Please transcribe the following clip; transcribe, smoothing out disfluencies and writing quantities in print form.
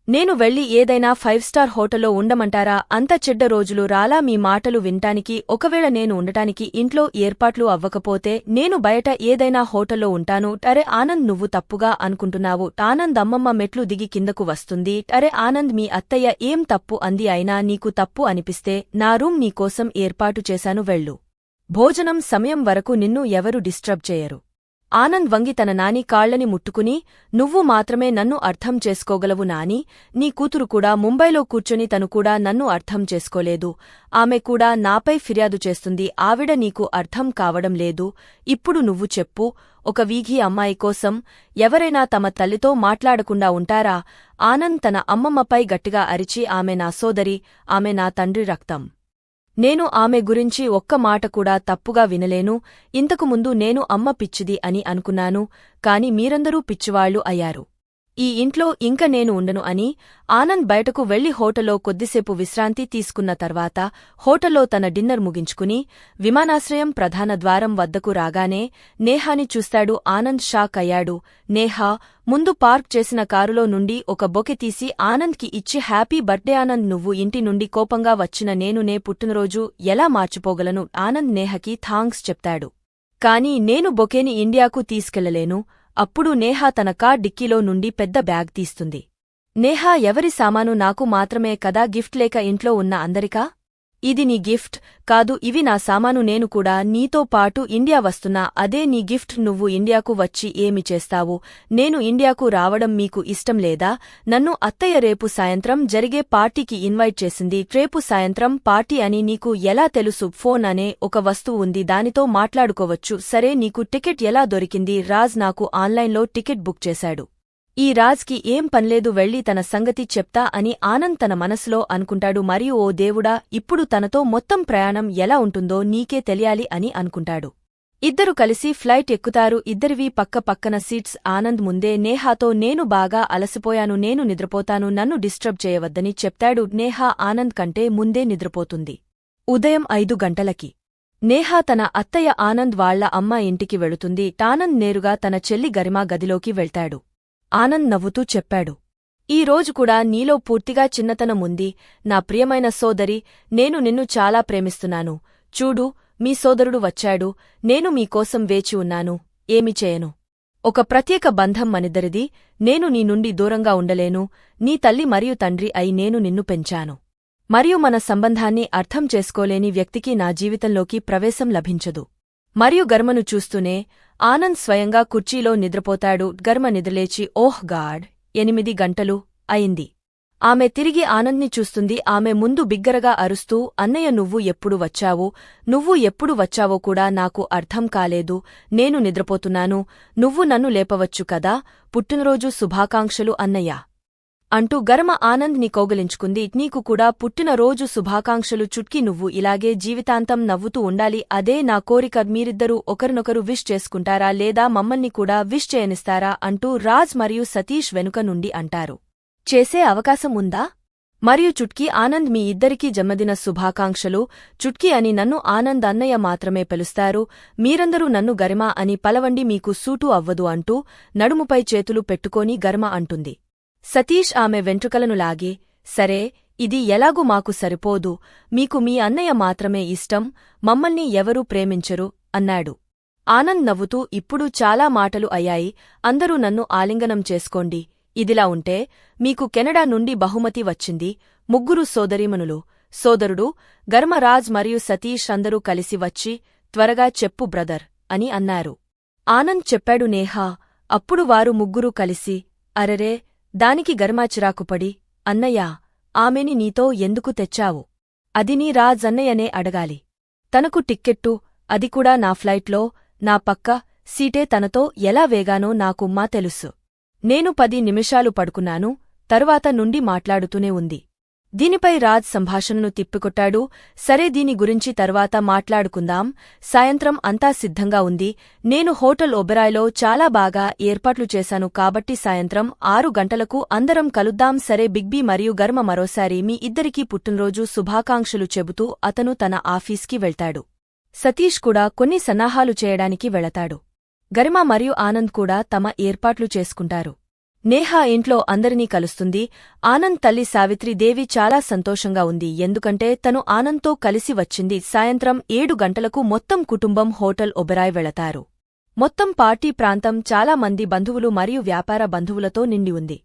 నేను వెళ్లి ఏదైనా 5 స్టార్ హోటల్లో ఉండమంటారా? అంత చెడ్డ రోజులు రాలా మీ మాటలు వినటానికి? ఒకవేళ నేను ఉండటానికి ఇంట్లో ఏర్పాట్లు అవ్వకపోతే నేను బయట ఏదైనా హోటల్లో ఉంటాను. అరే ఆనంద్, నువ్వు తప్పుగా అనుకుంటున్నావు. ఆనంద్ అమ్మమ్మ మెట్లు దిగి కిందకు వస్తుంది. అరే ఆనంద్, మీ అత్తయ్య ఏం తప్పు అంది? అయినా నీకు తప్పు అనిపిస్తే నా రూమ్ నీకోసం ఏర్పాటు చేశాను, వెళ్ళు. భోజనం సమయం వరకు నిన్ను ఎవరు డిస్టర్బ్ చేయరు. ఆనంద్ వంగి తన నాని కాళ్లని ముట్టుకుని, నువ్వు మాత్రమే నన్ను అర్థం చేసుకోగలవు నాని. నీ కూతురు కూడా ముంబైలో కూర్చొని తను కూడా నన్ను అర్థం చేసుకోలేదు. ఆమె కూడా నాపై ఫిర్యాదు చేస్తుంది. ఆవిడ నీకు అర్థం కావడం లేదు. ఇప్పుడు నువ్వు చెప్పు, ఒక వీఘి అమ్మాయి కోసం ఎవరైనా తమ తల్లితో మాట్లాడకుండా ఉంటారా? ఆనంద్ తన అమ్మమ్మపై గట్టిగా అరిచి, ఆమె నా సోదరి, ఆమె నా తండ్రి రక్తం. నేను ఆమె గురించి ఒక్క మాట కూడా తప్పుగా వినలేను. ఇంతకుముందు నేను అమ్మ పిచ్చిది అని అనుకున్నాను, కాని మీరందరూ పిచ్చివాళ్లు అయ్యారు. ఈ ఇంట్లో ఇంక నేను ఉండను అని ఆనంద్ బయటకు వెళ్లి హోటల్లో కొద్దిసేపు విశ్రాంతి తీసుకున్న తర్వాత హోటల్లో తన డిన్నర్ ముగించుకుని విమానాశ్రయం ప్రధాన ద్వారం వద్దకు రాగానే నేహాని చూస్తాడు. ఆనంద్ షాక్ అయ్యాడు. నేహా ముందు పార్క్ చేసిన కారులో నుండి ఒక బొకె తీసి ఆనంద్కి ఇచ్చి, హ్యాపీ బర్త్డే ఆనంద్, నువ్వు ఇంటి నుండి కోపంగా వచ్చిన నేను నే పుట్టినరోజు ఎలా మార్చిపోగలను? ఆనంద్ నేహకి థాంక్స్ చెప్తాడు. కాని నేను బొకేని ఇండియాకు తీసుకెళ్లలేను. అప్పుడు నేహా తన కార్ డిక్కీలో నుండి పెద్ద బ్యాగ్ తీస్తుంది. నేహా, ఎవరి సామాను? నాకు మాత్రమే కదా గిఫ్ట్, లేక ఇంట్లో ఉన్న అందరికా? ఇది నీ గిఫ్ట్ కాదు, ఇవి నా సామాను. నేను కూడా నీతో పాటు ఇండియా వస్తున్నా. అదే నీ గిఫ్ట్. నువ్వు ఇండియాకు వచ్చి ఏమి చేస్తావు? నేను ఇండియాకు రావడం మీకు ఇష్టం లేదా? నన్ను అత్తయ్య రేపు సాయంత్రం జరిగే పార్టీకి ఇన్వైట్ చేసింది. రేపు సాయంత్రం పార్టీ అని నీకు ఎలా తెలుసు? ఫోన్ అనే ఒక వస్తువు ఉంది, దానితో మాట్లాడుకోవచ్చు. సరే, నీకు టికెట్ ఎలా దొరికింది? రాజ్ నాకు ఆన్లైన్లో టికెట్ బుక్ చేశాడు. ఈ రాజ్కి ఏం పన్లేదు, వెళ్లి తన సంగతి చెప్తా అని ఆనంద్ తన మనసులో అనుకుంటాడు. మరియు ఓ దేవుడా, ఇప్పుడు తనతో మొత్తం ప్రయాణం ఎలా ఉంటుందో నీకే తెలియాలి అని అనుకుంటాడు. ఇద్దరు కలిసి ఫ్లైట్ ఎక్కుతారు. ఇద్దరివి పక్క పక్కన సీట్స్. ఆనంద్ ముందే నేహాతో, నేను బాగా అలసిపోయాను, నేను నిద్రపోతాను, నన్ను డిస్టర్బ్ చేయవద్దని చెప్తాడు. నేహా ఆనంద్ కంటే ముందే నిద్రపోతుంది. ఉదయం 5 గంటలకి నేహా తన అత్తయ్య ఆనంద్ వాళ్ల అమ్మ ఇంటికి వెళుతుంది. ఆనంద్ నేరుగా తన చెల్లి గరిమా గదిలోకి వెళ్తాడు. ఆనంద్ నవ్వుతూ చెప్పాడు, ఈ రోజు కూడా నీలో పూర్తిగా చిన్నతనం ఉంది. నా ప్రియమైన సోదరి, నేను నిన్ను చాలా ప్రేమిస్తున్నాను. చూడు, మీ సోదరుడు వచ్చాడు. నేను మీకోసం వేచి ఉన్నాను. ఏమి చేయను? ఒక ప్రత్యేక బంధం మనిద్దరిది. నేను నీ నుండి దూరంగా ఉండలేను. నీ తల్లి మరియు తండ్రి అయి నేను నిన్ను పెంచాను. మరియు మన సంబంధాన్ని అర్థం చేసుకోలేని వ్యక్తికి నా జీవితంలోకి ప్రవేశం లభించదు. మరియు గర్మను చూస్తూనే ఆనంద్ స్వయంగా కుర్చీలో నిద్రపోతాడు. గర్మ నిద్రలేచి, ఓహ్ గాడ్, 8 గంటలు అయింది. ఆమె తిరిగి ఆనంద్ని చూస్తుంది. ఆమె ముందు బిగ్గరగా అరుస్తూ, అన్నయ్య, నువ్వు ఎప్పుడు వచ్చావు? నువ్వు ఎప్పుడు వచ్చావో కూడా నాకు అర్థం కాలేదు. నేను నిద్రపోతున్నాను. నువ్వు నన్ను లేపవచ్చు కదా. పుట్టినరోజు శుభాకాంక్షలు అన్నయ్య అంటూ గర్మ ఆనంద్ ని కౌగలించుకుంది. నీకు కూడా పుట్టినరోజు శుభాకాంక్షలు చుట్కీ. నువ్వు ఇలాగే జీవితాంతం నవ్వుతూ ఉండాలి. అదే నా కోరిక. మీరిద్దరూ ఒకరినొకరు విష్ చేసుకుంటారా, లేదా మమ్మల్ని కూడా విష్ చేయనిస్తారా అంటూ రాజ్ మరియు సతీష్ వెనుక నుండి అంటారు. చేసే అవకాశం ఉందా? మరియు చుట్కీ, ఆనంద్, మీ ఇద్దరికీ జన్మదిన శుభాకాంక్షలు. చుట్కీ అని నన్ను ఆనంద్ అన్నయ్య మాత్రమే పిలుస్తారు. మీరందరూ నన్ను గరిమా అని పలవండి, మీకు సూటు అవ్వదు అంటూ నడుముపై చేతులు పెట్టుకోని గర్మ అంటుంది. సతీష్ ఆమె వెంట్రుకలను లాగి, సరే, ఇది ఎలాగూ మాకు సరిపోదు. మీకు మీ అన్నయ్య మాత్రమే ఇష్టం, మమ్మల్ని ఎవరూ ప్రేమించరు అన్నాడు. ఆనంద్ నవ్వుతూ, ఇప్పుడు చాలా మాటలు అయ్యాయి. అందరూ నన్ను ఆలింగనం చేసుకోండి. ఇదిలా ఉంటే మీకు కెనడా నుండి బహుమతి వచ్చింది. 3 సోదరీమణులు, సోదరుడు గర్మరాజ్ మరియు సతీష్ అందరూ కలిసి వచ్చి, త్వరగా చెప్పు బ్రదర్ అని అన్నారు. ఆనంద్ చెప్పాడు. నేహా. అప్పుడు వారు 3 కలిసి, అరెరే, దానికి గర్మా చిరాకుపడి, అన్నయ్యా, ఆమెని నీతో ఎందుకు తెచ్చావు? అది నీ రాజ్ అన్నయ్యనే అడగాలి. తనకు టిక్కెట్టు, అది కూడా నా ఫ్లైట్లో, నా పక్క సీటే. తనతో ఎలా వేగానో నాకుమ్మా తెలుసు. నేను 10 నిమిషాలు పడుకున్నాను. తరువాత నుండి మాట్లాడుతూనే ఉంది. దీనిపై రాజ్ సంభాషణను తిప్పికొట్టాడు. సరే, దీని గురించి తర్వాత మాట్లాడుకుందాం. సాయంత్రం అంతా సిద్ధంగా ఉంది. నేను హోటల్ ఒబెరాయ్లో చాలా బాగా ఏర్పాట్లు చేశాను కాబట్టి సాయంత్రం 6 గంటలకు అందరం కలుద్దాం. సరే బిగ్బీ మరియు గర్మ మరోసారి మీ ఇద్దరికీ పుట్టినరోజు శుభాకాంక్షలు చెబుతూ అతను తన ఆఫీస్కి వెళ్తాడు. సతీష్ కూడా కొన్ని సన్నాహాలు చేయడానికి వెళతాడు. గరిమ మరియు ఆనంద్ కూడా తమ ఏర్పాట్లు చేసుకుంటారు. నేహా ఇంట్లో అందరినీ కలుస్తుంది. ఆనంద్ తల్లి సావిత్రీదేవి చాలా సంతోషంగా ఉంది. ఎందుకంటే తను ఆనంద్తో కలిసి వచ్చింది. సాయంత్రం 7 గంటలకు మొత్తం కుటుంబం హోటల్ ఒబెరాయ్ వెళతారు. మొత్తం పార్టీ ప్రాంతం చాలా మంది బంధువులు మరియు వ్యాపార బంధువులతో నిండి ఉంది.